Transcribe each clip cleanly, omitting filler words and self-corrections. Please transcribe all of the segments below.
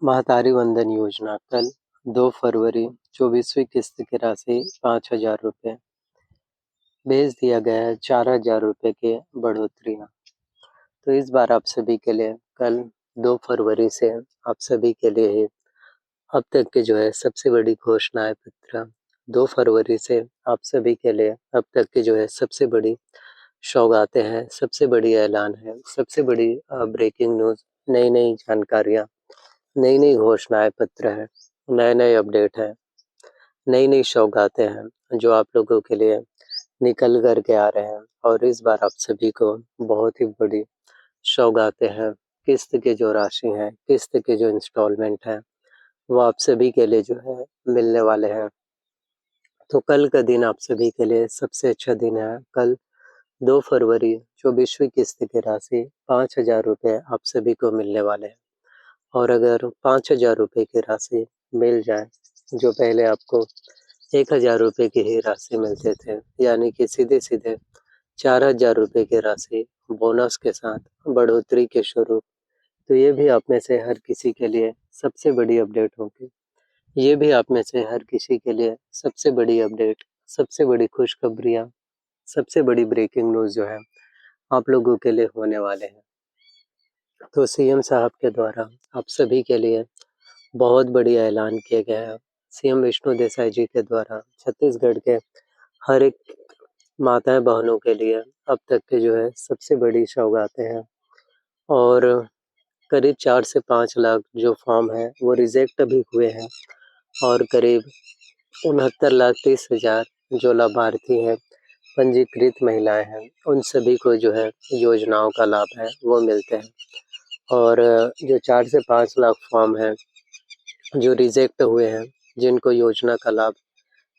महतारी वंदन योजना कल 2 फरवरी 24वीं किस्त की राशि 5,000 रुपये भेज दिया गया है। 4,000 रुपये की बढ़ोतरी। तो इस बार आप सभी के लिए कल 2 फरवरी से आप सभी के लिए ही अब तक की जो है सबसे बड़ी घोषणाएं पत्र 2 फरवरी से आप सभी के लिए अब तक की जो है सबसे बड़ी सौगातें हैं, सबसे बड़ी ऐलान है, सबसे बड़ी ब्रेकिंग न्यूज़, नई-नई जानकारियाँ, नई-नई घोषणाएं पत्र हैं, नए-नए अपडेट हैं, नई-नई सौगातें हैं जो आप लोगों के लिए निकल कर के आ रहे हैं। और इस बार आप सभी को बहुत ही बड़ी सौगातें हैं। किस्त की जो राशि है, किस्त के जो इंस्टॉलमेंट है, वो आप सभी के लिए जो है मिलने वाले हैं। तो कल का दिन आप सभी के लिए सबसे अच्छा दिन है। कल 2 फरवरी 24वीं किस्त की राशि 5,000 रुपये आप सभी को मिलने वाले हैं। और अगर 5,000 रुपये की राशि मिल जाए, जो पहले आपको 1,000 रुपये की ही राशि मिलते थे, यानी कि सीधे-सीधे 4,000 रुपये की राशि बोनस के साथ बढ़ोतरी के स्वरूप, तो ये भी आप में से हर किसी के लिए सबसे बड़ी अपडेट होगी। ये भी आप में से हर किसी के लिए सबसे बड़ी अपडेट, सबसे बड़ी खुशखबरियाँ, सबसे बड़ी ब्रेकिंग न्यूज़ जो है आप लोगों के लिए होने वाले हैं। तो सीएम साहब के द्वारा आप सभी के लिए बहुत बढ़िया ऐलान किया गया है। सीएम विष्णु देसाई जी के द्वारा छत्तीसगढ़ के हर एक माताएँ बहनों के लिए अब तक के जो है सबसे बड़ी सौगातें हैं। और करीब 4 से 5 लाख जो फॉर्म हैं वो रिजेक्ट भी हुए हैं। और करीब 69,30,000 जो लाभार्थी हैं, पंजीकृत महिलाएँ हैं, उन सभी को जो है योजनाओं का लाभ है वो मिलते हैं। और जो 4 से 5 लाख फॉर्म हैं जो रिजेक्ट हुए हैं, जिनको योजना का लाभ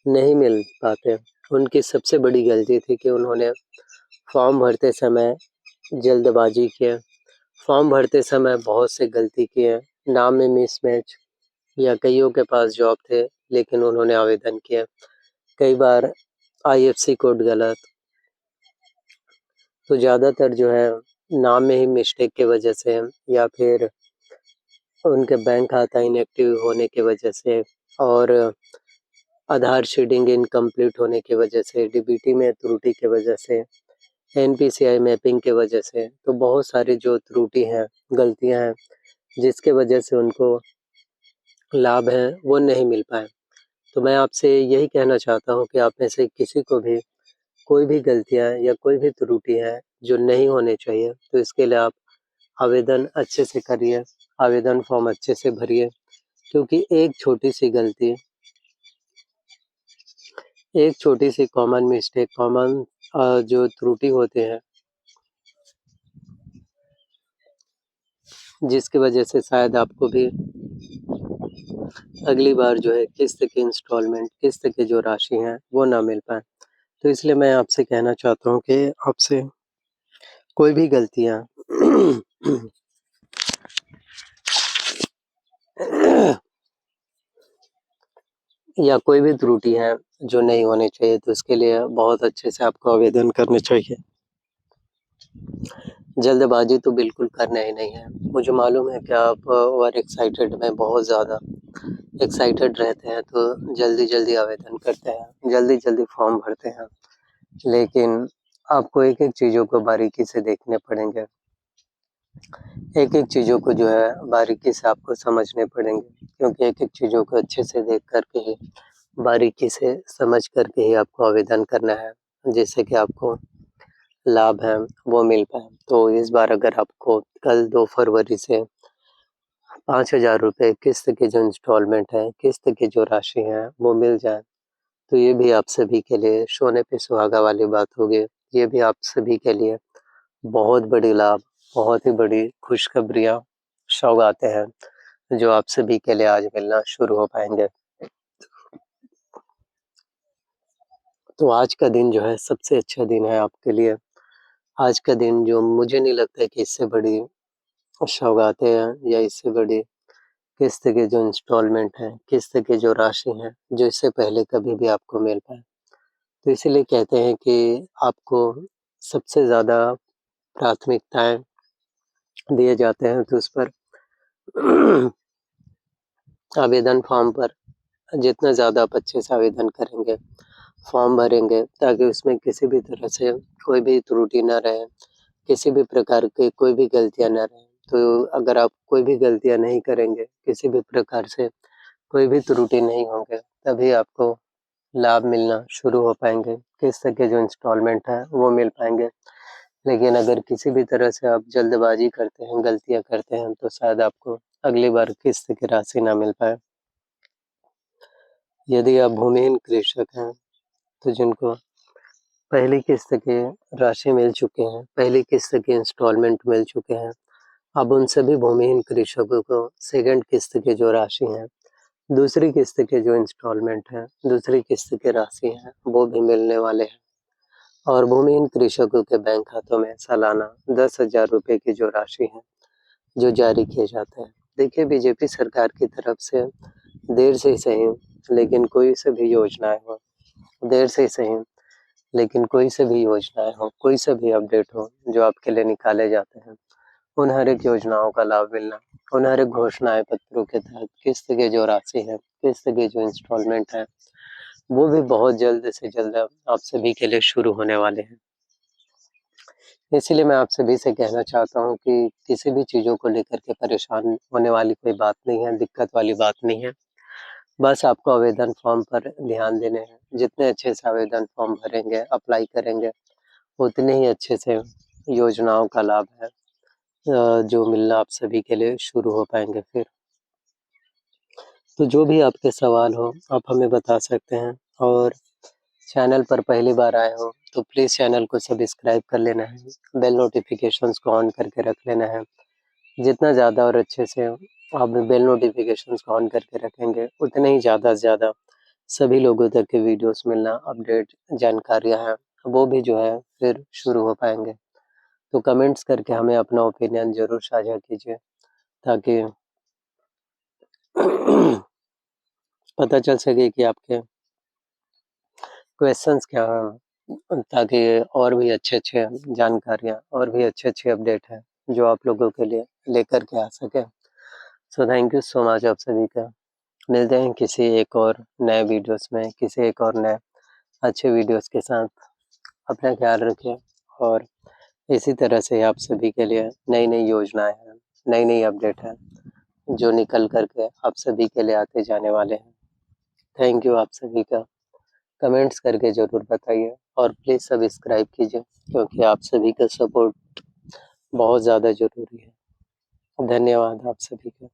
नहीं मिल पाते, उनकी सबसे बड़ी गलती थी कि उन्होंने फॉर्म भरते समय जल्दबाजी किया, फॉर्म भरते समय बहुत से गलती किए, नाम में मिसमैच, या कईयों के पास जॉब थे लेकिन उन्होंने आवेदन किया, कई बार आईएफएससी कोड गलत। तो ज़्यादातर जो है नाम में ही मिस्टेक की वजह से, या फिर उनके बैंक खाता इनएक्टिव होने की वजह से, और आधार शीडिंग इनकम्प्लीट होने की वजह से, डीबीटी में त्रुटि की वजह से, एनपीसीआई मैपिंग की वजह से, तो बहुत सारी जो त्रुटि हैं, गलतियां हैं, जिसके वजह से उनको लाभ है वो नहीं मिल पाए। तो मैं आपसे यही कहना चाहता हूँ कि आप में से किसी को भी कोई भी गलतियाँ या कोई भी त्रुटि है जो नहीं होनी चाहिए, तो इसके लिए आप आवेदन अच्छे से करिए, आवेदन फॉर्म अच्छे से भरिए, क्योंकि एक छोटी सी कॉमन मिस्टेक, कॉमन जो त्रुटि होते हैं, जिसकी वजह से शायद आपको भी अगली बार जो है किस्त की इंस्टॉलमेंट, किस्त की जो राशि है वो ना मिल पाए। तो इसलिए मैं आपसे कहना चाहता हूँ कि आपसे कोई भी गलतियाँ या कोई भी त्रुटि है जो नहीं होनी चाहिए, तो इसके लिए बहुत अच्छे से आपको आवेदन करने चाहिए। जल्दबाजी तो बिल्कुल करना ही नहीं है। मुझे मालूम है कि आप ओवर एक्साइटेड में बहुत ज़्यादा एक्साइटेड रहते हैं, तो जल्दी-जल्दी आवेदन करते हैं, जल्दी-जल्दी फॉर्म भरते हैं। लेकिन आपको एक-एक चीज़ों को बारीकी से देखने पड़ेंगे। एक-एक चीज़ों को जो है बारीकी से आपको समझने पड़ेंगे, क्योंकि एक-एक चीज़ों को अच्छे से देख कर के ही, बारीकी से समझ कर के ही आपको आवेदन करना है, जिससे कि आपको लाभ है वो मिल पाए। तो इस बार अगर आपको कल 2 फरवरी से 5,000 रुपये किस्त की जो इंस्टॉलमेंट है, किस्त की जो राशि है वो मिल जाए, तो ये भी आप सभी के लिए सोने पे सुहागा वाली बात होगी। ये भी आप सभी के लिए बहुत बड़ी लाभ, बहुत ही बड़ी खुशखबरियाँ, सौगातें हैं, जो आप सभी के लिए आज मिलना शुरू हो पाएँगे। तो आज का दिन जो है सबसे अच्छा दिन है आपके लिए। आज का दिन जो मुझे नहीं लगता है कि इससे बड़ी सौगातें हैं या इससे बड़ी किस्त के जो इंस्टॉलमेंट है, किस्त की जो राशि है, जो इससे पहले कभी भी आपको मिल पाए। तो इसीलिए कहते हैं कि आपको सबसे ज़्यादा प्राथमिकताएँ दिए जाते हैं, तो उस पर आवेदन फॉर्म पर जितना ज़्यादा आप अच्छे से आवेदन करेंगे, फॉर्म भरेंगे ताकि उसमें किसी भी तरह से कोई भी त्रुटि ना रहे, किसी भी प्रकार की कोई भी गलतियाँ ना रहें। तो अगर आप कोई भी गलतियाँ नहीं करेंगे, किसी भी प्रकार से कोई भी त्रुटि नहीं होंगे, तभी आपको लाभ मिलना शुरू हो पाएँगे। किस्त के जो इंस्टॉलमेंट है वो मिल पाएँगे। लेकिन अगर किसी भी तरह से आप जल्दबाज़ी करते हैं, गलतियाँ करते हैं, तो शायद आपको अगली बार किस्त की राशि ना मिल पाए। यदि आप भूमिहीन कृषक हैं, तो जिनको पहली किस्त की राशि मिल चुकी है, पहली किस्त के इंस्टॉलमेंट मिल चुके हैं, अब उन सभी भूमिहीन कृषकों को सेकंड किस्त की जो राशि है, दूसरी किस्त के जो इंस्टॉलमेंट है, दूसरी किस्त की राशि है, वो भी मिलने वाले हैं। और भूमिहीन कृषकों के बैंक खातों में सालाना 10,000 रुपए की जो राशि है, जो जारी किए जाते हैं। देखिए, बीजेपी सरकार की तरफ से देर से ही सही, लेकिन कोई से भी योजनाएँ हो, देर से ही सही, लेकिन कोई से भी योजनाएँ हो, कोई से भी अपडेट हो, जो आपके लिए निकाले जाते हैं, उन हर एक योजनाओं का लाभ मिलना, उन हर एक घोषणाएँ पत्रों के तहत किस्त की जो राशि है, किस्त की जो इंस्टॉलमेंट है, वो भी बहुत जल्द से जल्द आप सभी के लिए शुरू होने वाले हैं। इसीलिए मैं आप सभी से कहना चाहता हूँ कि किसी भी चीज़ों को लेकर के परेशान होने वाली कोई बात नहीं है, दिक्कत वाली बात नहीं है। बस आपको आवेदन फॉर्म पर ध्यान देने हैं। जितने अच्छे से आवेदन फॉर्म भरेंगे, अप्लाई करेंगे, उतने ही अच्छे से योजनाओं का लाभ है जो मिलना आप सभी के लिए शुरू हो पाएँगे फिर। तो जो भी आपके सवाल हो, आप हमें बता सकते हैं और चैनल पर पहली बार आए हो, तो प्लीज़ चैनल को सब्सक्राइब कर लेना है, बेल नोटिफ़िकेशंस को ऑन करके रख लेना है। जितना ज़्यादा और अच्छे से आप बेल नोटिफ़िकेशंस को ऑन करके रखेंगे, उतने ही ज़्यादा से ज़्यादा सभी लोगों तक के वीडियोस मिलना, अपडेट जानकारियाँ हैं, वो भी जो है फिर शुरू हो पाएँगे। तो कमेंट्स करके हमें अपना ओपिनियन ज़रूर साझा कीजिए ताकि पता चल सके कि आपके क्वेश्चंस क्या हैं, ताकि और भी अच्छे-अच्छे जानकारियाँ और भी अच्छे-अच्छे अपडेट हैं, जो आप लोगों के लिए लेकर के आ सकें। So thank you so much आप सभी का। मिलते हैं किसी एक और नए वीडियोस में, किसी एक और नए अच्छे वीडियोस के साथ। अपना ख्याल रखिए और इसी तरह से आप सभी के लिए नई-नई योजनाएँ हैं, नई-नई अपडेट हैं, जो निकल कर के आप सभी के लिए आते जाने वाले हैं। थैंक यू आप सभी का। कमेंट्स करके ज़रूर बताइए और प्लीज़ सब्सक्राइब कीजिए क्योंकि आप सभी का सपोर्ट बहुत ज़्यादा ज़रूरी है। धन्यवाद आप सभी का।